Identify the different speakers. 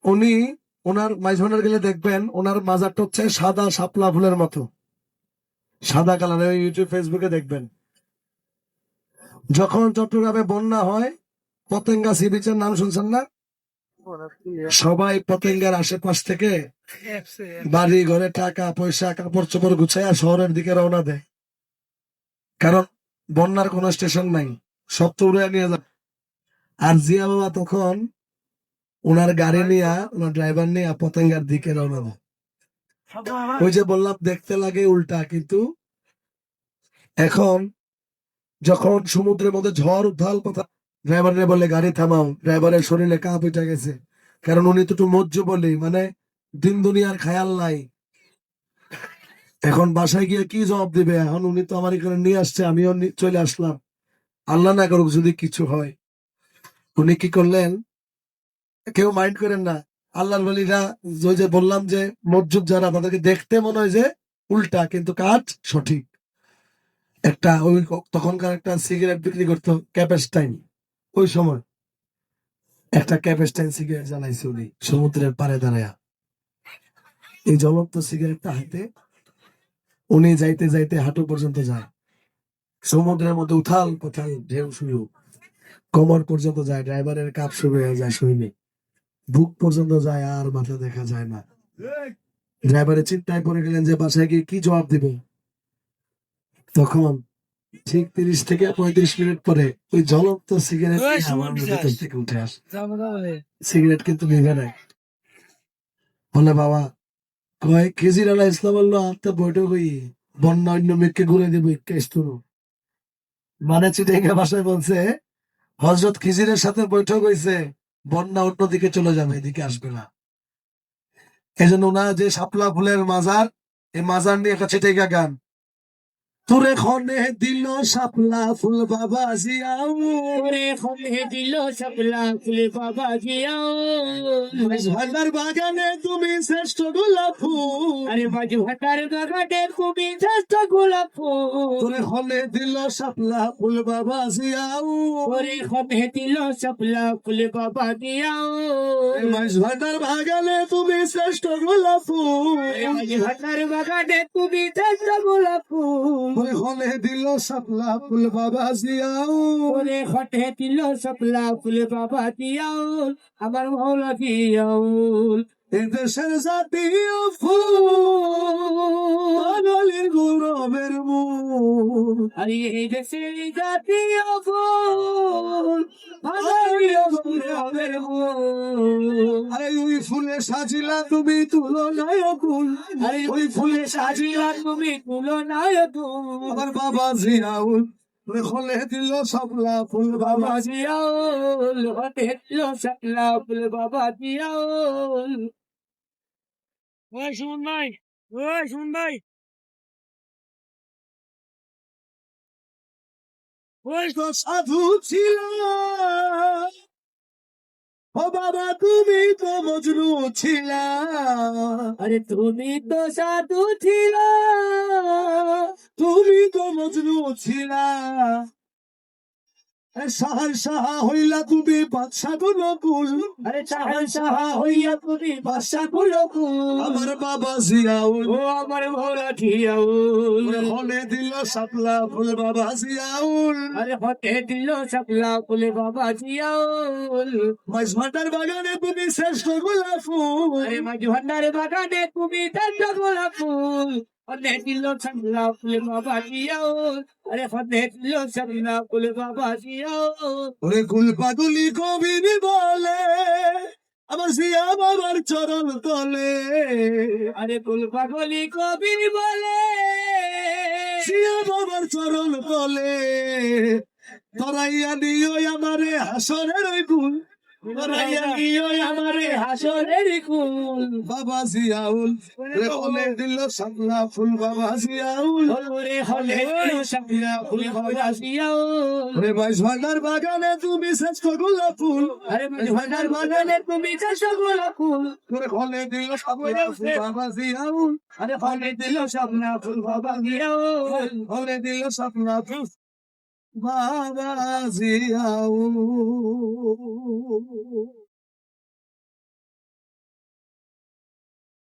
Speaker 1: উনি ওনার মাইজভান্ডার গেলে দেখবেন ওনার মাজারটা হচ্ছে সাদা শাপলা ফুলের মতো, সাদা কালারের। ইউটিউব ফেসবুকে দেখবেন। যখন চট্টগ্রামে বন্যা হয়, পতেঙ্গা সি বিচের নাম শুনছেন না? সবাই পতেঙ্গার আশেপাশ থেকে বাড়ি ঘরে টাকা পয়সা কাপড় চোপড় গুছাইয়া শহরের দিকে রওনা দেয়, কারণ বন্যার কোন স্টেশন নাই, সব তো উড়ে নিয়ে যাবে। আর জিয়া বাবা তখন ওনার গাড়ি নিয়ে, ওনার ড্রাইভার নিয়ে পতেঙ্গার দিকে রওনা দেয়। ওই যে বললাম দেখতে লাগে উল্টা, কিন্তু এখন যখন সমুদ্রের মধ্যে ঝড় উত্তাল কথা, ড্রাইভারে বলে গাড়ি থামাও, ড্রাইভারের শরীরে কাঁপ উঠে গেছে, কারণ উনি তো একটু মজ্জ বলি, মানে দিন দুনিয়ার খেয়াল নাই। এখন বাসায় গিয়ে কি জবাব দিবে? এখন উনি তো আমার এখানে নিয়ে আসছে, আমিও চলে আসলাম, আল্লাহ না করুক যদি কিছু হয়। উনি কি করলেন, কেউ মাইন্ড করেন না, আল্লাহর বলিরা ওই যে বললাম যে মজ্জুব যারা, তাদেরকে দেখতে মনে হয় যে উল্টা, কিন্তু কাজ সঠিক। একটা ওই তখনকার একটা সিগারেট বিক্রি করতো ক্যাপেস্টাইন, ওই সময় একটা ক্যাপেস্টাইন সিগারেট জ্বালাইছে উনি সমুদ্রের পাড়ে দাঁড়ায়া। এই জ্বলন্ত সিগারেটটা হাতে উনি যাইতে যাইতে হাঁটু পর্যন্ত যায়, সমুদ্রের মধ্যে উথাল পাথাল ঢেউ শুরু, কোমর পর্যন্ত যায়, ড্রাইভারের কাপ শুরু হয়ে যায় শরীরে, বুক পর্যন্ত যায়, আর মাথা দেখা যায় না। ড্রাইভারের চিন্তায় পড়ে গেলেন যে বাসায় গিয়ে কি জবাব দিবে। তখন ঠিক 30 থেকে 35 মিনিট পরে ওই জ্বলন্ত সিগারেট আমার ভেতর থেকে উঠে আসে। সিগারেট কিন্তু নিভে নাই। বলে বাবা, কয় খেজির আলা ইসলাম আল্লাহ আত্মা বৈঠক হই, বন্যা অন্য মেঘকে ঘুরে দেবো কেস্তরু। মানে চিটাঙ্গা ভাষায় বলছে হযরত খিজিরের সাথে বৈঠক হয়েছে, বন্যা অন্যদিকে চলে যাবে, এদিকে আসবে না। এই জন্য ওনার যে শাপলা ফুলের মাজার, এই মাজার নিয়ে একটা চিটাঙ্গা গান, তোরে খনে দিল শাপলা ফুল বাবা জিয়াও,
Speaker 2: তোরে খনে দিল শাপলা ফুল বাবা জিয়াও,
Speaker 1: ভান্ডার বাগানে তুমি শ্রেষ্ঠ গোলাপ ফুল,
Speaker 2: আরে মাঝ ভাটার বাগানে তুমি শ্রেষ্ঠ গোলাপ ফুল,
Speaker 1: তোরে খনে দিল শাপলা ফুল বাবা জিয়াও,
Speaker 2: তোরে খনে দিল শাপলা ফুল বাবা জিয়াও,
Speaker 1: মাঝ ভান্ডার বাগানে তুমি শ্রেষ্ঠ গোলাপ ফুল,
Speaker 2: মাঝ ভাটার বাগানে তুমি শ্রেষ্ঠ গোলাপ ফুল,
Speaker 1: তোরে খনে দিল শাপলা ফুল বাবা জিয়াও,
Speaker 2: তোরে খনে দিল শাপলা ফুল বাবা জিয়াও, আমার মৌলা জিয়াউল।
Speaker 1: এদেশের জাতীয় ফুল, বাঙালির গৌরবের মূল,
Speaker 2: আরে এই দেশের জাতীয় ফুল, বাঙালির গৌরবের মূল।
Speaker 1: আরে ওই ফুলে সাজিলা তুমি তুলনায় কুল,
Speaker 2: আরে ওই ফুলে সাজিলা তুমি তুলনায় তুল,
Speaker 1: আমার বাবা জিয়াউল খলে দিল শাপলা ফুল বাবা
Speaker 2: বাবা জিয়াউল, হতে দিল শাপলা ফুল বাবা জিয়াউল। ওই সুমন ভাই, ওই সুমন ভাই, ওই
Speaker 1: তো সাধু ছিল, ও বাবা তুমি তো মজনু ছিলা,
Speaker 2: আরে তুমি তো সাধু ছিল,
Speaker 1: তুমি তো মজনু ছিলা, সাহার সাহা হইলা তুমি বাদশা গুনকুল,
Speaker 2: আরে চাহান সাহা হইয়া তুমি বাদশা কুলকুল,
Speaker 1: আমার বাবা জিয়াউল
Speaker 2: ও আমার ভোলা জিয়াউল,
Speaker 1: হলে দিল শাপলা ফুল বাবা জিয়াউল,
Speaker 2: আরে হতে দিল শাপলা ফুল বাবা জিয়াউল,
Speaker 1: মাঝ ভাটার বাগানে তুমি শ্রেষ্ঠ গোলাপ ফুল,
Speaker 2: আরে মাঝ ভান্ডার বাগানে তুমি শ্রেষ্ঠ গোলাপ ফুল, হতে দিল শাপলা ফুল বাবা জিয়াউল, আরে হতে দিল শাপলা ফুল বাবা জিয়াউল।
Speaker 1: ওরে কুল পাগলি কবির বলে আমার জিয়া বাবার চরণ তলে,
Speaker 2: আরে কুল পাগলি কবির বলে,
Speaker 1: জিয়া বাবার চরণ তলে, তরাইয়া দিও আমারে হাসরের ওই কুল,
Speaker 2: তোরাইয়া দিও আমারে হাসরের কুল,
Speaker 1: বাবা জিয়াউল রে হলে দিল শাপলা ফুল বাবা জিয়াউল,
Speaker 2: ওরে হলে দিল শাপলা ফুল বাবা জিয়াউল,
Speaker 1: রে মাইজ ভান্ডার বাগানে তুমি শ্রেষ্ঠ গোলাপ ফুল,
Speaker 2: আরে মাঝ ভান্ডার বাগানে তুমি চাষ গোলাপ ফুল,
Speaker 1: রে হলে দিল শাপলা ফুল বাবা জিয়াউল,
Speaker 2: আরে হলে দিল শাপলা ফুল বাবা জিয়াউল,
Speaker 1: হলে দিল শাপলা ফুল বাবা জিয়াউল।